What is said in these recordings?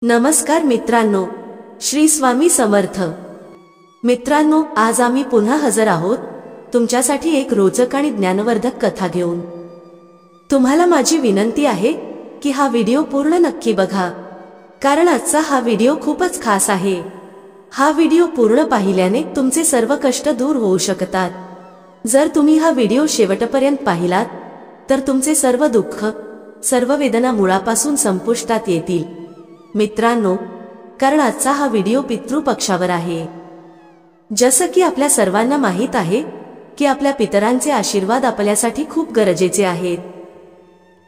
नमस्कार मित्रांनो, श्री स्वामी समर्थ। मित्रांनो, आज आम्ही पुन्हा हजर आहोत तुमच्यासाठी एक रोचक आणि ज्ञानवर्धक कथा घेऊन। तुम्हाला माझी विनंती आहे की हा व्हिडिओ पूर्ण नक्की बघा, कारण आजचा हा व्हिडिओ खूपच खास आहे। हा व्हिडिओ पूर्ण पाहिल्याने तुमचे सर्व कष्ट दूर होऊ शकतात। जर तुम्ही हा व्हिडिओ शेवटपर्यंत पाहिलात तर तुमचे सर्व दुःख, सर्व वेदना मुळापासून संपुष्टात येतील। मित्रांनो, कारण आजचा हा व्हिडिओ पितृपक्षावर आहे। जसं की आपल्या सर्वांना माहित आहे की आपल्या पितरांचे आशीर्वाद आपल्यासाठी खूप गरजेचे आहेत।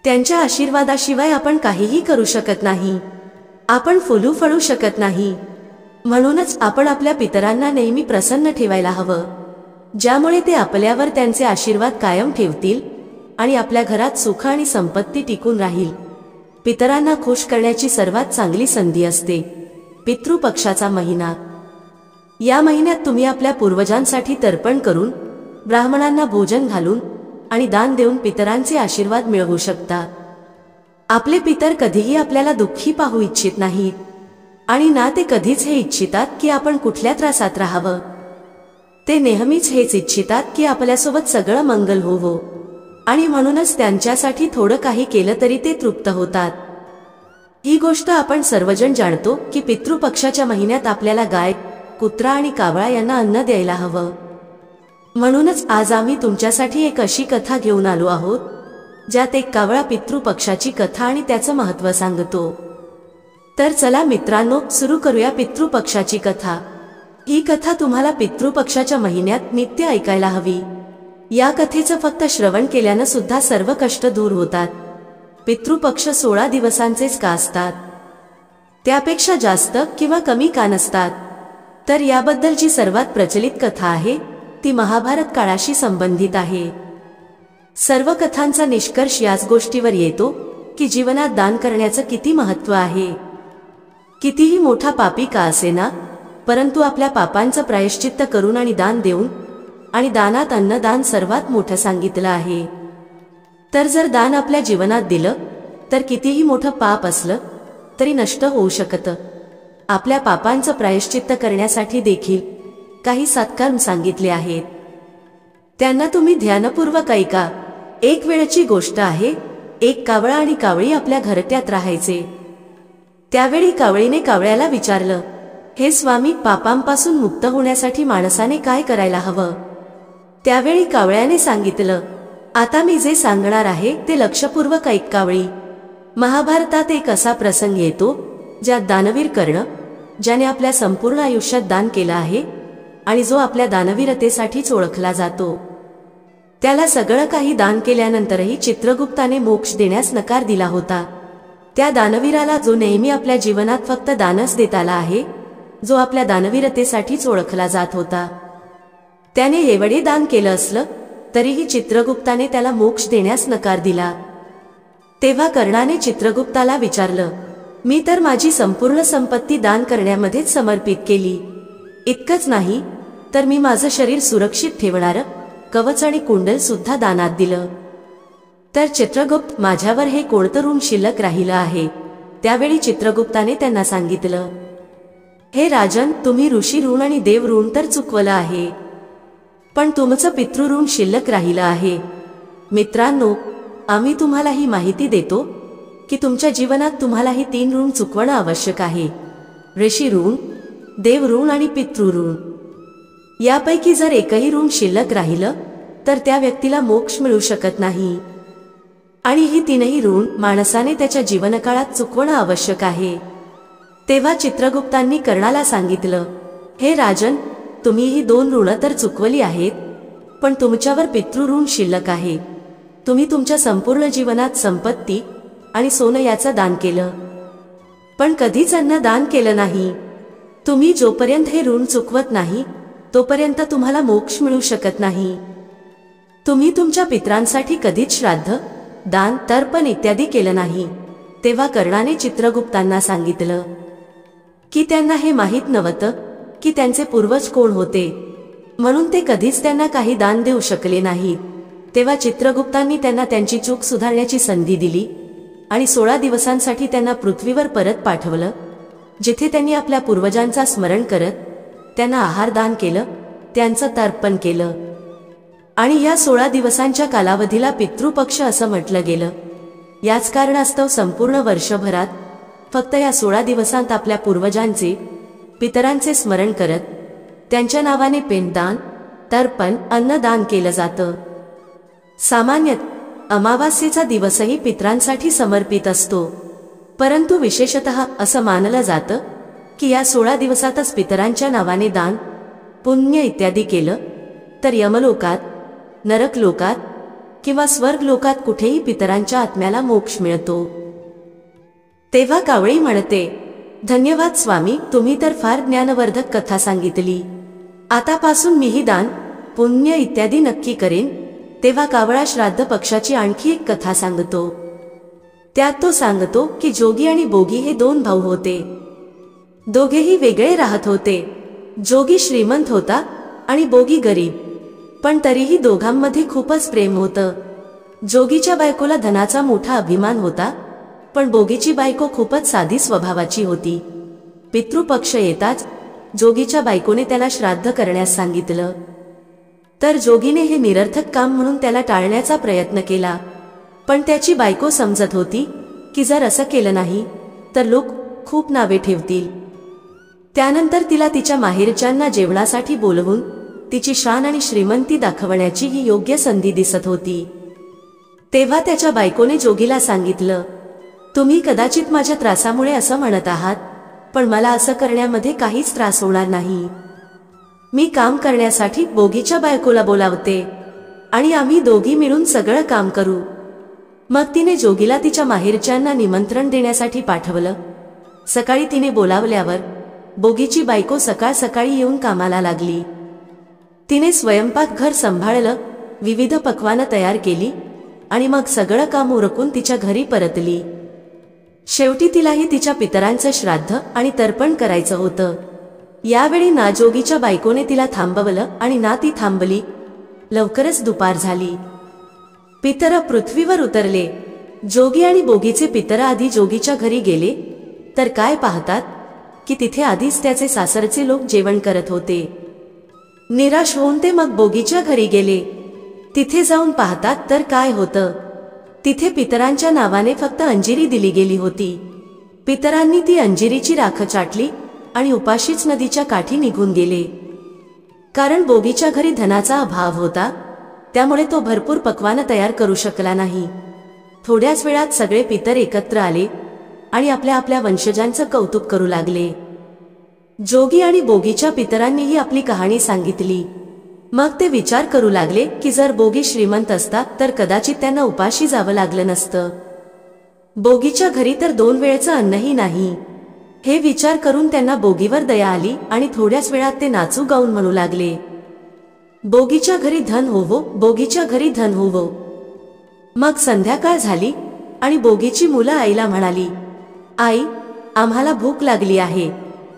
त्यांच्या आशीर्वादाशिवाय आपण काहीही करू शकत नाही, आपण फुलू फळू शकत नाही। म्हणूनच आपण आपल्या पितरांना नेहमी प्रसन्न ठेवायला हवं, ज्यामुळे ते आपल्यावर त्यांचे आशीर्वाद कायम ठेवतील आणि आपल्या घरात सुख आणि संपत्ती टिकून राहील। पितरांना खुश करण्याची सर्वात चांगली संधी असते पितृपक्षाचा महिना। या महिन्यात तुम्ही आपल्या पूर्वजांसाठी तर्पण करून, ब्राह्मणांना भोजन घालून आणि दान देऊन पितरांचे आशीर्वाद मिळवू शकता। आपले पितर कधीही आपल्याला दुःखी पाहू इच्छित नाहीत आणि ना ते कधीच हे इच्छितात की आपण कुठल्या त्रासात राहावं। ते नेहमीच हेच इच्छितात की आपल्यासोबत सगळं मंगल होवो, आणि म्हणूनच त्यांच्यासाठी थोडं काही केलं तरी ते तृप्त होतात। ही गोष्ट आपण सर्वजण जाणतो की पितृपक्षाच्या महिन्यात आपल्याला गाय, कुत्रा आणि कावळा यांना अन्न द्यायला हवं। म्हणूनच आज आम्ही तुमच्यासाठी एक अशी कथा घेऊन आलो आहोत ज्यात एक कावळा पितृपक्षाची कथा आणि त्याचं महत्त्व सांगतो। तर चला मित्रांनो, सुरू करूया पितृपक्षाची कथा। ही कथा तुम्हाला पितृपक्षाच्या महिन्यात नित्य ऐकायला हवी। या कथेचं फक्त श्रवण केल्यानं सुद्धा सर्व कष्ट दूर होतात। पितृपक्ष 16 दिवसांचेच का असतात? त्यापेक्षा जास्त किंवा कमी का नसतात? तर याबद्दलची सर्वात प्रचलित कथा आहे ती महाभारत काळाशी संबंधित आहे। सर्व कथांचा निष्कर्ष याच गोष्टीवर येतो की जीवनात दान करण्याचं किती महत्त्व आहे। कितीही मोठा पापी का असेना, परंतु आपल्या पापांचं प्रायश्चित्त करून आणि दान देऊन, आणि दानात अन्नदान सर्वात मोठं सांगितलं आहे। तर जर दान आपल्या जीवनात दिलं तर कितीही मोठं पाप असलं तरी नष्ट होऊ शकतं। आपल्या पापांचं प्रायश्चित्त करण्यासाठी देखील काही सत्कर्म सांगितले आहेत, त्यांना तुम्ही ध्यानपूर्वक ऐका। एक वेळची गोष्ट आहे, एक कावळा आणि कावळी आपल्या घरट्यात राहायचे। त्यावेळी कावळीने कावळ्याला विचारलं, हे स्वामी, पापांपासून मुक्त होण्यासाठी माणसाने काय करायला हवं? त्यावेळी कावळ्याने सांगितलं, आता मी जे सांगणार आहे ते लक्षपूर्वक ऐक कावळी। महाभारतात एक असा प्रसंग येतो ज्यात दानवीर कर्ण, ज्याने आपल्या संपूर्ण आयुष्यात दान केलं आहे आणि जो आपल्या दानवीरतेसाठीच ओळखला जातो, त्याला सगळं काही दान केल्यानंतरही चित्रगुप्ताने मोक्ष देण्यास नकार दिला होता। त्या दानवीराला, जो नेहमी आपल्या जीवनात फक्त दानच देत आला आहे, जो आपल्या दानवीरतेसाठीच ओळखला जात होता, त्याने एवढे दान केलं असलं तरीही चित्रगुप्ताने त्याला मोक्ष देण्यास नकार दिला। तेव्हा कर्णाने चित्रगुप्ताला विचारलं, मी तर माझी संपूर्ण संपत्ती दान करण्यामध्येच समर्पित केली। इतकंच नाही तर मी माझं शरीर सुरक्षित ठेवणारं कवच आणि कुंडल सुद्धा दानात दिलं। तर चित्रगुप्त, माझ्यावर हे कोणतं ऋण शिल्लक राहिलं आहे? त्यावेळी चित्रगुप्ताने त्यांना सांगितलं, हे राजन, तुम्ही ऋषी ऋण आणि देव ऋण तर चुकवलं आहे, पण तुमचं पितृऋण शिल्लक राहिलं आहे। मित्रांनो, आम्ही तुम्हाला ही माहिती देतो की तुमच्या जीवनात तुम्हाला ही 3 ऋण चुकवणं आवश्यक आहे: ऋषी ऋण, देव ऋण आणि पितृऋण। यापैकी जर एकही ऋण शिल्लक राहिलं तर त्या व्यक्तीला मोक्ष मिळू शकत नाही, आणि ही 3ही ऋण माणसाने त्याच्या जीवनकाळात चुकवणं आवश्यक आहे। तेव्हा चित्रगुप्तांनी कर्णाला सांगितलं, हे राजन, तुम्ही ही 2 ऋण तर चुकवली आहेत, पण तुमच्यावर पितृऋण शिल्लक आहे। तुम्ही तुमच्या संपूर्ण जीवनात संपत्ती आणि सोनं याचं दान केलं, पण कधीच अन्न दान केलं नाही। तुम्ही जोपर्यंत हे ऋण चुकवत नाही तोपर्यंत तुम्हाला मोक्ष मिळू शकत नाही। तुम्ही तुमच्या पितरांसाठी कधीच श्राद्ध, दान, तर्पण इत्यादी केलं नाही। तेव्हा कर्णाने चित्रगुप्तांना सांगितलं की त्यांना हे माहीत नव्हतं की त्यांचे पूर्वज कोण होते, म्हणून ते कधीच त्यांना काही दान देऊ शकले नाहीत। तेव्हा चित्रगुप्तांनी त्यांना त्यांची चूक सुधारण्याची संधी दिली आणि 16 दिवसांसाठी त्यांना पृथ्वीवर परत पाठवलं जिथे त्यांनी आपल्या पूर्वजांचा स्मरण करत त्यांना आहारदान केलं, त्यांचं तर्पण केलं. आणि या 16 दिवसांच्या कालावधीला पितृपक्ष असं म्हटलं गेलं. याच कारणास्तव संपूर्ण वर्षभरात फक्त या 16 दिवसांत आपल्या पूर्वजांचे, पितरांचे स्मरण करत त्यांच्या नावाने पिंडदान, तर्पण, अन्नदान केलं जातं. सामान्यत अमावास्येचा दिवसही पितरांसाठी समर्पित असतो, परंतु विशेषतः असं मानलं जातं की या 16 दिवसातच पितरांच्या नावाने दान, पुण्य इत्यादी केलं तर यमलोकात, नरक लोकात किंवा स्वर्ग लोकात कुठेही पितरांच्या आत्म्याला मोक्ष मिळतो. तेव्हा कावळी म्हणते, धन्यवाद स्वामी, तुम्ही तर फार ज्ञानवर्धक कथा सांगितली. आतापासून मीही दान, पुण्य इत्यादी नक्की करेन. तेव्हा कावळा श्राद्ध पक्षाची आणखी एक कथा सांगतो. त्यात तो सांगतो की जोगी आणि बोगी हे 2 भाऊ होते. दोघेही वेगळे राहत होते. जोगी श्रीमंत होता आणि बोगी गरीब, पण तरीही दोघांमध्ये खूपच प्रेम होतं. जोगीच्या बायकोला धनाचा मोठा अभिमान होता, पण बोगीची बायको खूपच साधी स्वभावाची होती. पितृपक्ष येताच जोगीच्या बायकोने त्याला श्राद्ध करण्यास सांगितलं, तर जोगीने हे निरर्थक काम म्हणून त्याला टाळण्याचा प्रयत्न केला. पण त्याची बायको समजत होती की जर असं केलं नाही तर लोक खूप नावे ठेवतील. त्यानंतर तिला तिच्या माहेरच्यांना जेवणासाठी बोलवून तिची शान आणि श्रीमंती दाखवण्याची ही योग्य संधी दिसत होती. तेव्हा त्याच्या बायकोने जोगीला सांगितलं, तुम्ही कदाचित माझ्या त्रासामुळे असं म्हणत आहात, पण मला असं करण्यामध्ये काहीच त्रास होणार नाही. मी काम करण्यासाठी बोगीच्या बायकोला बोलावते आणि आम्ही दोघी मिळून सगळं काम करू. मग तिने जोगीला तिच्या माहेरच्यांना निमंत्रण देण्यासाठी पाठवलं. सकाळी तिने बोलावल्यावर बोगीची बायको सकाळ सकाळी येऊन कामाला लागली. तिने स्वयंपाकघर सांभाळलं, विविध पक्वानं तयार केली आणि मग सगळं काम उरकून तिच्या घरी परतली. शेवटी तिलाही तिच्या पितरांचं श्राद्ध आणि तर्पण करायचं होतं. यावेळी ना जोगीच्या बायकोने तिला थांबवलं आणि ना ती थांबली. लवकरच दुपार झाली. पितर पृथ्वीवर उतरले. जोगी आणि बोगीचे पितर आधी जोगीच्या घरी गेले, तर काय पाहतात की तिथे आधीच त्याचे सासरचे लोक जेवण करत होते. निराश होऊन ते मग बोगीच्या घरी गेले. तिथे जाऊन पाहतात तर काय होतं, तिथे पितरांच्या नावाने फक्त अंजिरी दिली गेली होती. पितरांनी ती अंजिरीची राख चाटली आणि उपाशीच नदीच्या काठी निघून गेले. कारण बोगीच्या घरी धनाचा अभाव होता, त्यामुळे तो भरपूर पक्वानं तयार करू शकला नाही. थोड्याच वेळात सगळे पितर एकत्र आले आणि आपल्या आपल्या वंशजांचं कौतुक करू लागले. जोगी आणि बोगीच्या पितरांनीही आपली कहाणी सांगितली. मग ते विचार करू लागले की जर बोगी श्रीमंत असता तर कदाचित त्यांना उपाशी जावं लागलं नसतं. बोगीच्या घरी तर 2 वेळचं अन्नही नाही. हे विचार करून त्यांना बोगीवर दया आली आणि थोड्याच वेळात ते नाचू गाऊन म्हणू लागले, बोगीच्या घरी धन होवो, बोगीच्या घरी धन होवो. मग संध्याकाळ झाली आणि बोगीची मुलं आईला म्हणाली, आई, आम्हाला भूक लागली आहे.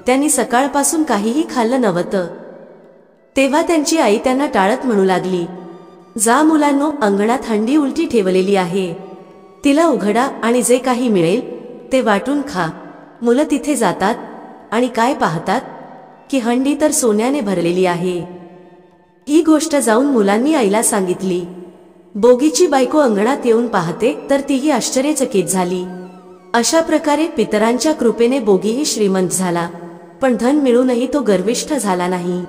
त्यांनी सकाळपासून काहीही खाल्लं नव्हतं. तेव्हा त्यांची आई त्यांना टाळत म्हणू लागली, जा मुलांनो, अंगणात हंडी उलटी ठेवलेली आहे, तिला उघडा आणि जे काही मिळेल ते वाटून खा. मुलं तिथे जातात आणि काय पाहतात की हंडी तर सोन्याने भरलेली आहे. ही गोष्ट जाऊन मुलांनी आईला सांगितली. बोगीची बायको अंगणात येऊन पाहते तर तीही आश्चर्यचकित झाली. अशा प्रकारे पितरांच्या कृपेने बोगीही श्रीमंत झाला, पण धन मिळूनही तो गर्विष्ठ झाला नाही.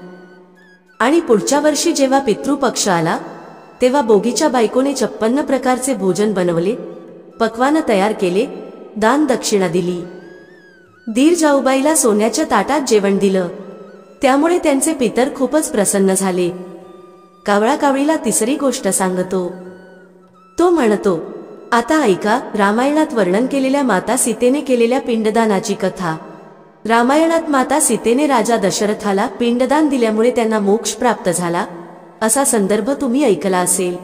आणि पुढच्या वर्षी जेव्हा पितृपक्ष आला तेव्हा बोगीच्या बायकोने 56 प्रकारचे भोजन बनवले, पक्वानं तयार केले, दान दक्षिणा दिली. दीर जाऊबाईला सोन्याच्या ताटात जेवण दिलं. त्यामुळे त्यांचे पितर खूपच प्रसन्न झाले. कावळा कावळीला तिसरी गोष्ट सांगतो. तो म्हणतो, आता ऐका रामायणात वर्णन केलेल्या माता सीतेने केलेल्या पिंडदानाची कथा. रामायणात माता सीतेने राजा दशरथाला पिंडदान दिल्यामुळे त्यांना मोक्ष प्राप्त झाला, असा संदर्भ तुम्ही ऐकला असेल.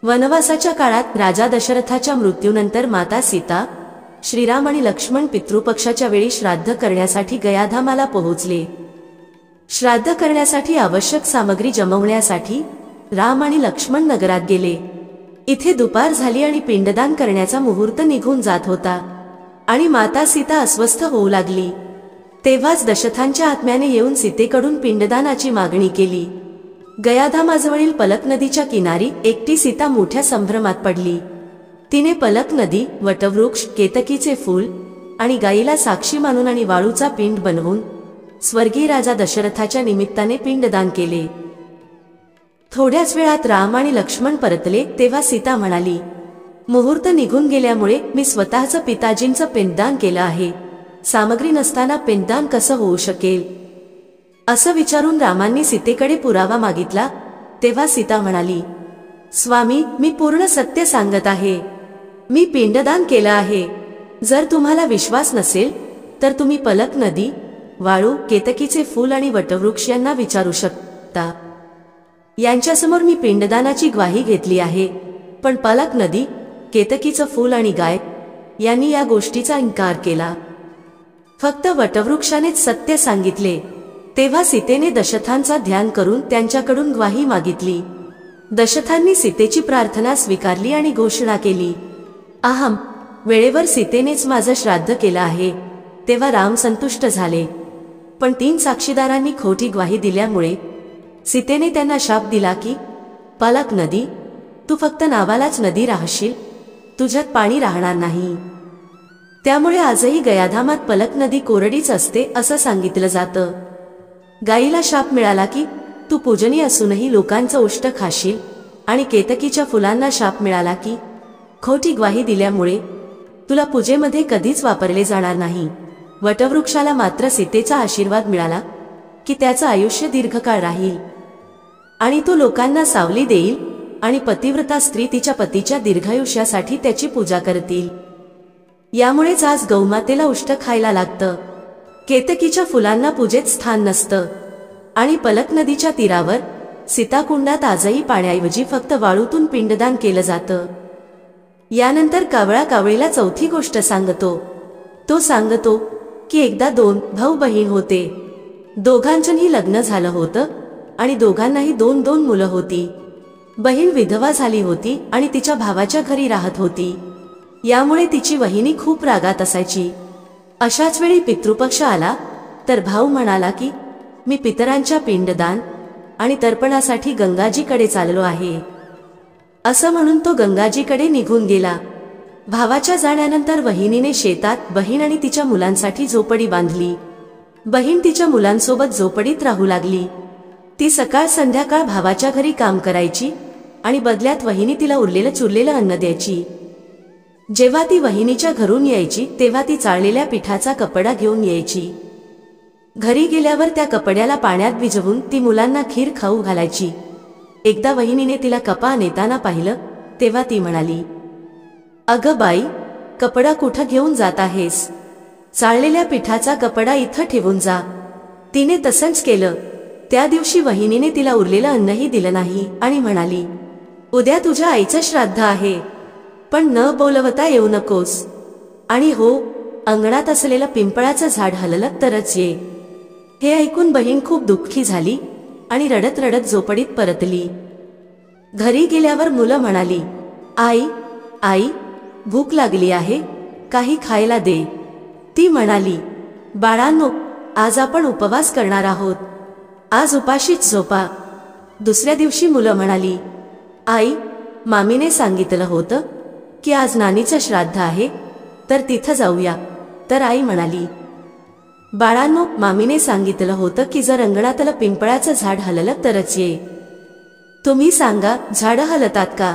वनवासाच्या काळात राजा दशरथाच्या मृत्यूनंतर माता सीता, श्रीराम आणि लक्ष्मण पितृपक्षाच्या वेळी श्राद्ध करण्यासाठी गयाधामाला पोहोचले. श्राद्ध करण्यासाठी आवश्यक सामग्री जमवण्यासाठी राम आणि लक्ष्मण नगरात गेले. इथे दुपार झाली आणि पिंडदान करण्याचा मुहूर्त निघून जात होता. आणि माता सीता अस्वस्थ होऊ लागली। तेव्हाच दशरथांच्या आत्म्याने येऊन सीतेकडून पिंडदानाची मागणी केली। गयाधामाजवळील पलक नदीच्या किनारी एकटी सीता मोठ्या संभ्रमात पडली। तिने पलक नदी, वटवृक्ष, केतकीचे फूल आणि गायीला साक्षी मानून आणि वाळूचा पिंड बनवून स्वर्गीय राजा दशरथाच्या निमित्ताने पिंडदान केले। थोड्याच वेळात राम आणि लक्ष्मण परतले तेव्हा सीता म्हणाली, मुहूर्त निघून गेल्यामुळे मी स्वतःचं पिताजींचं पिंडदान केलं आहे। सामग्री नसताना पिंडदान कसं होऊ शकेल? असं विचारून रामांनी सीतेकडे पुरावा मागितला। तेव्हा सीता म्हणाली, स्वामी, मी पूर्ण सत्य सांगत आहे। मी पिंडदान केलं आहे। जर तुम्हाला विश्वास नसेल तर तुम्ही पलक नदी, वाळू, केतकीचे फूल आणि वटवृक्ष यांना विचारू शकता। यांच्यासमोर मी पिंडदानाची ग्वाही घेतली आहे, पण पलक नदी, केतकीचं फूल आणि गाय यांनी या गोष्टीचा इन्कार केला। फक्त वटवृक्षानेच सत्य सांगितले। तेव्हा सीतेने दशरथांचा ध्यान करून त्यांच्याकडून ग्वाही मागितली। दशरथांनी सीतेची प्रार्थना स्वीकारली आणि घोषणा केली, अहम, वेळेवर सीतेनेच माझं श्राद्ध केलं आहे। तेव्हा राम संतुष्ट झाले, पण 3 साक्षीदारांनी खोटी ग्वाही दिल्यामुळे सीतेने त्यांना शाप दिला की, पलक नदी, तू फक्त नावालाच नदी राहशील, तुझ्यात पाणी राहणार नाही। त्यामुळे आजही गयाधामात पलक नदी कोरडीच असते असं सांगितलं जातं। गायीला शाप मिळाला की, तू पूजनीय असूनही लोकांचं उष्ट खाशील, आणि केतकीच्या फुलांना शाप मिळाला की, खोटी ग्वाही दिल्यामुळे तुला पूजेमध्ये कधीच वापरले जाणार नाही। वटवृक्षाला मात्र सीतेचा आशीर्वाद मिळाला की त्याचं आयुष्य दीर्घकाळ राहील आणि तो लोकांना सावली देईल, आणि पतिव्रता स्त्री तिच्या पतीच्या दीर्घायुष्यासाठी त्याची पूजा करतील। यामुळेच आज गौमातेला उष्ट खायला लागतं। केतकीच्या फुलांना पूजेत स्थान नसतं, आणि पलक नदीच्या तीरावर सीताकुंडात आजही पाण्याऐवजी फक्त वाळूतून पिंडदान केलं जातं। यानंतर कावळा कावळीला चौथी गोष्ट सांगतो। तो सांगतो की एकदा 2 भाऊ बहीण होते। दोघांचंही लग्न झालं होतं आणि दोघांनाही 2-2 मुलं होती। बहीण विधवा झाली होती आणि तिच्या भावाच्या घरी राहत होती। यामुळे तिची वहिनी खूप रागात असायची। अशाच वेळी पितृपक्ष आला तर भाऊ म्हणाला की, मी पितरांच्या पिंडदान आणि तर्पणासाठी गंगाजीकडे चाललो आहे। असं म्हणून तो गंगाजीकडे निघून गेला। भावाच्या जाण्यानंतर वहिनीने शेतात बहीण आणि तिच्या मुलांसाठी झोपडी बांधली। बहीण तिच्या मुलांसोबत झोपडीत राहू लागली। ती सकाळ संध्याकाळ भावाच्या घरी काम करायची आणि बदल्यात वहिनी तिला उरलेलं चुरलेलं अन्न द्यायची। जेव्हा ती वहिनीच्या घरून यायची तेव्हा ती चाळलेल्या पिठाचा कपडा घेऊन यायची। घरी गेल्यावर त्या कपड्याला पाण्यात भिजवून ती मुलांना खीर खाऊ घालायची। एकदा वहिनीने तिला कपा नेताना पाहिलं तेव्हा ती म्हणाली, अगं बाई, कपडा कुठं घेऊन जात आहेस? चाळलेल्या पिठाचा कपडा इथं ठेवून जा। तिने तसंच केलं। त्या दिवशी वहिनीने तिला उरलेलं अन्नही दिलं नाही आणि म्हणाली, उद्या तुझ्या आईचं श्राद्ध आहे, पण न बोलवता येऊ नकोस। आणि हो, अंगणात असलेलं पिंपळाचं झाड हललं तरच ये। हे ऐकून बहीण खूप दुःखी झाली आणि रडत रडत झोपडीत परतली। घरी गेल्यावर मुलं म्हणाली, आई आई, भूक लागली आहे, काही खायला दे। ती म्हणाली, बाळांनो, आज आपण उपवास करणार आहोत, आज उपाशीच झोपा। दुसऱ्या दिवशी मुलं म्हणाली, आई, मामीने सांगितलं होतं की आज नानीचं श्राद्ध आहे, तर तिथं जाऊया। तर आई म्हणाली, बाळांनो, मामीने सांगितलं होतं की जर अंगणातलं पिंपळाचं झाड हललं तरच ये। तुम्ही सांगा, झाडं हलतात का?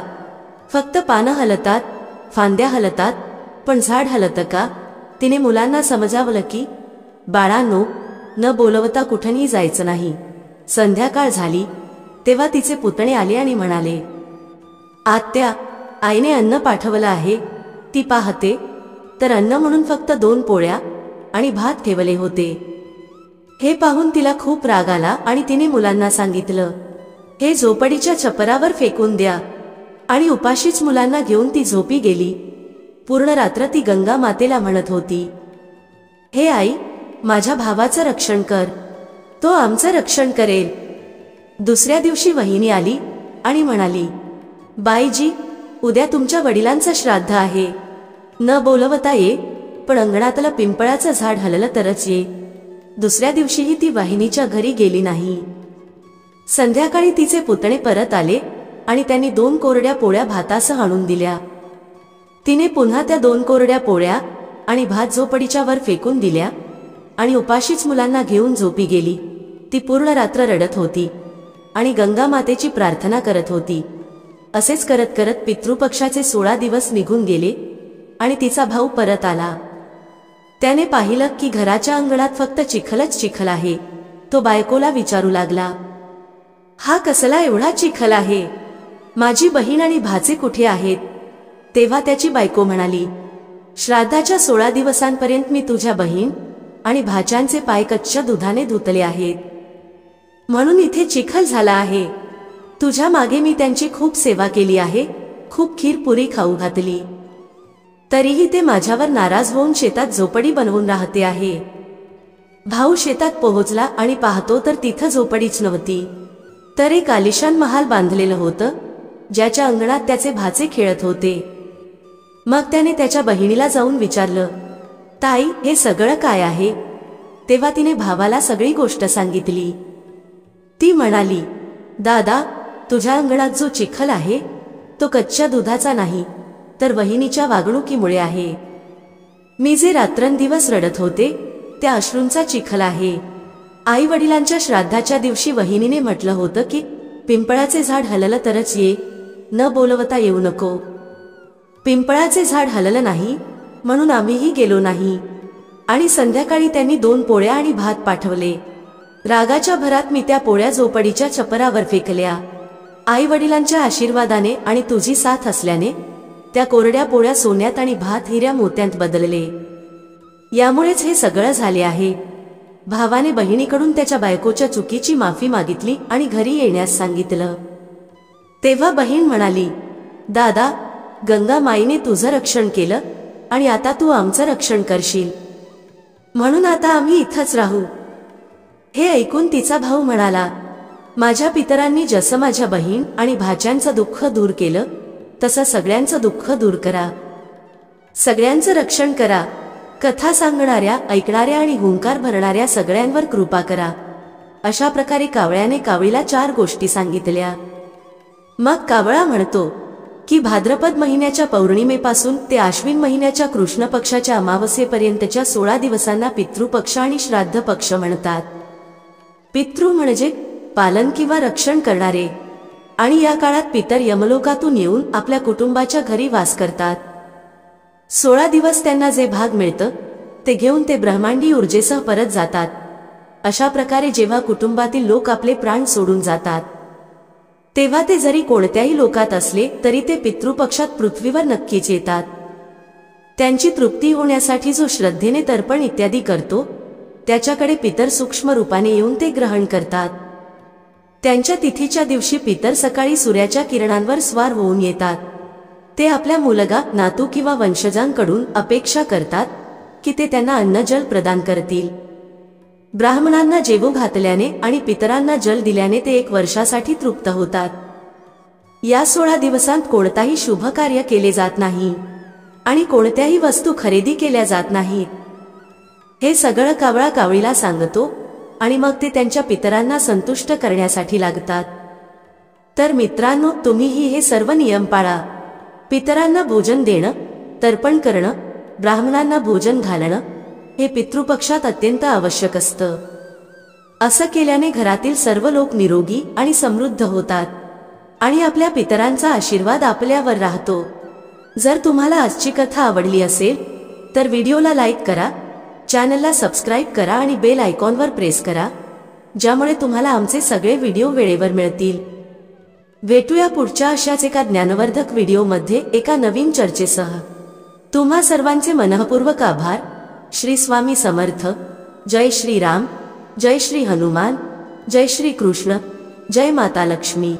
फक्त पानं हलतात, फांद्या हलतात, पण झाड हलतं का? तिने मुलांना समजावलं की, बाळांनो, न बोलवता कुठंही जायचं नाही। संध्याकाळ झाली तेव्हा तिचे पुतणे आले आणि म्हणाले, आत्या, आईने अन्न पाठवलं आहे, ती पाहते तर अन्न म्हणून फक्त 2 पोळ्या आणि भात ठेवले होते। हे पाहून तिला खूप राग आला आणि तिने मुलांना सांगितलं, हे झोपडीच्या छपरावर फेकून द्या। आणि उपाशीच मुलांना घेऊन ती झोपी गेली। पूर्ण रात्र ती गंगा मातेला म्हणत होती, हे आई, माझ्या भावाचं रक्षण कर, तो आमचं रक्षण करेल। दुसऱ्या दिवशी वहिनी आली आणि म्हणाली, बाईजी, उद्या तुमच्या वडिलांचं श्राद्ध आहे, न बोलवता ये, पण अंगणातलं पिंपळाचं झाड हललं तरच ये. दुसऱ्या दिवशीही ती वाहिनीच्या घरी गेली नाही. संध्याकाळी तिचे पुतणे परत आले आणि त्यांनी 2 कोरड्या पोळ्या भातासह आणून दिल्या. तिने पुन्हा त्या 2 कोरड्या पोळ्या आणि भात झोपडीच्या वर फेकून दिल्या आणि उपाशीच मुलांना घेऊन झोपी गेली. ती पूर्ण रात्र रडत होती आणि गंगा मातेची प्रार्थना करत होती. असेच करत करत पितृपक्षाचे 16 दिवस निघून गेले आणि तिचा भाऊ परत आला. त्याने पाहिलं की घराच्या अंगणात फक्त चिखलच चिखल आहे. तो बायकोला विचारू लागला, हा कसला एवढा चिखल आहे? माझी बहीण आणि भाचे कुठे आहेत? तेव्हा त्याची बायको म्हणाली, श्राद्धाच्या 16 दिवसांपर्यंत मी तुझ्या बहीण आणि भाच्यांचे पाय कच्च्या दुधाने धुतले आहेत, म्हणून इथे चिखल झाला आहे. तुझ्या मागे मी त्यांची खूप सेवा केली आहे, खूप खीरपुरी खाऊ घातली, तरीही ते माझ्यावर नाराज होऊन शेतात झोपडी बनवून राहते आहे. भाऊ शेतात पोहोचला आणि पाहतो तर तिथं झोपडीच नव्हती, तर एक आलिशान महाल बांधलेलं होतं, ज्याच्या अंगणात त्याचे भाचे खेळत होते. मग त्याने त्याच्या बहिणीला जाऊन विचारलं, ताई, हे सगळं काय आहे? तेव्हा तिने भावाला सगळी गोष्ट सांगितली. ती म्हणाली, दादा, तुझ्या अंगणात जो चिखल आहे तो कच्च्या दुधाचा नाही, तर वहिनीच्या वागणुकीमुळे आहे. मी जे रात्रंदिवस रडत होते त्या अश्रूंचा चिखल आहे. आई वडिलांच्या श्राद्धाच्या दिवशी वहिनीने म्हटलं होतं की पिंपळाचे झाड हललं तरच ये, न बोलवता येऊ नको. पिंपळाचे झाड हललं नाही म्हणून आम्हीही गेलो नाही आणि संध्याकाळी त्यांनी 2 पोळ्या आणि भात पाठवले. रागाच्या भरात मी त्या पोळ्या झोपडीच्या छपरावर फेकल्या. आई वडिलांच्या आशीर्वादाने आणि तुझी साथ असल्याने त्या कोरड्या पोळ्या सोन्यात आणि भात हिऱ्या मोत्यांत बदलले. यामुळेच हे सगळं झाले आहे. भावाने बहिणीकडून त्याच्या बायकोच्या चुकीची माफी मागितली आणि घरी येण्यास सांगितलं. तेव्हा बहीण म्हणाली, दादा, गंगा माईने तुझं रक्षण केलं आणि आता तू आमचं रक्षण करशील, म्हणून आता आम्ही इथंच राहू. हे ऐकून तिचा भाऊ म्हणाला, माझ्या पितरांनी जसं माझ्या बहीण आणि भाच्यांचं दुःख दूर केलं तसं सगळ्यांचं दुःख दूर करा, सगळ्यांचं रक्षण करा. कथा सांगणाऱ्या, ऐकणाऱ्या आणि हुंकार भरणाऱ्या सगळ्यांवर कृपा करा. अशा प्रकारे कावळ्याने कावळीला 4 गोष्टी सांगितल्या. मग कावळा म्हणतो की भाद्रपद महिन्याच्या पौर्णिमेपासून ते आश्विन महिन्याच्या कृष्ण पक्षाच्या अमावस्येपर्यंतच्या 16 दिवसांना पितृपक्ष आणि श्राद्ध पक्ष म्हणतात. पितृ म्हणजे पालन किंवा रक्षण करणारे, आणि या काळात पितर यमलोकातून येऊन आपल्या कुटुंबाच्या घरी वास करतात. 16 दिवस त्यांना जे भाग मिळतं ते घेऊन ते ब्रह्मांडी ऊर्जेसह परत जातात. अशा प्रकारे जेव्हा कुटुंबातील लोक आपले प्राण सोडून जातात तेव्हा ते जरी कोणत्याही लोकात असले तरी ते पितृपक्षात पृथ्वीवर नक्कीच येतात. त्यांची तृप्ती होण्यासाठी जो श्रद्धेने तर्पण इत्यादी करतो त्याच्याकडे पितर सूक्ष्म रूपाने येऊन ते ग्रहण करतात. त्यांच्या तिथीच्या दिवशी पितर सकाळी सूर्याच्या किरणांवर स्वार होऊन येतात. ते आपल्या मुलगा, नातू किंवा वंशजांकडून अपेक्षा करतात की ते त्यांना अन्नजल प्रदान करतील. ब्राह्मणांना जेवू घातल्याने आणि पितरांना जल दिल्याने ते 1 वर्षासाठी तृप्त होतात. या 16 दिवसांत कोणताही शुभ कार्य केले जात नाही आणि कोणत्याही वस्तू खरेदी केल्या जात नाहीत. हे सगळं कावळा कावळीला सांगतो आणि मग ते त्यांच्या पितरांना संतुष्ट करण्यासाठी लागतात. तर मित्रांनो, तुम्हीही हे सर्व नियम पाळा. पितरांना भोजन देणं, तर्पण करणं, ब्राह्मणांना भोजन घालणं हे पितृपक्षात अत्यंत आवश्यक असतं. असं केल्याने घरातील सर्व लोक निरोगी आणि समृद्ध होतात आणि आपल्या पितरांचा आशीर्वाद आपल्यावर राहतो. जर तुम्हाला आजची कथा आवडली असेल तर व्हिडिओला लाईक करा, चॅनलला सबस्क्राईब करा आणि बेल आयकॉनवर प्रेस करा, ज्यामुळे तुम्हाला आमचे सगळे व्हिडिओ वेळेवर मिळतील. भेटूया पुढच्या अशाच एका ज्ञानवर्धक व्हिडिओमध्ये एका नवीन चर्चेसह. तुम्हा सर्वांचे मनःपूर्वक आभार. श्री स्वामी समर्थ. जय श्री राम, जय श्री हनुमान, जय श्री कृष्ण, जय माता लक्ष्मी.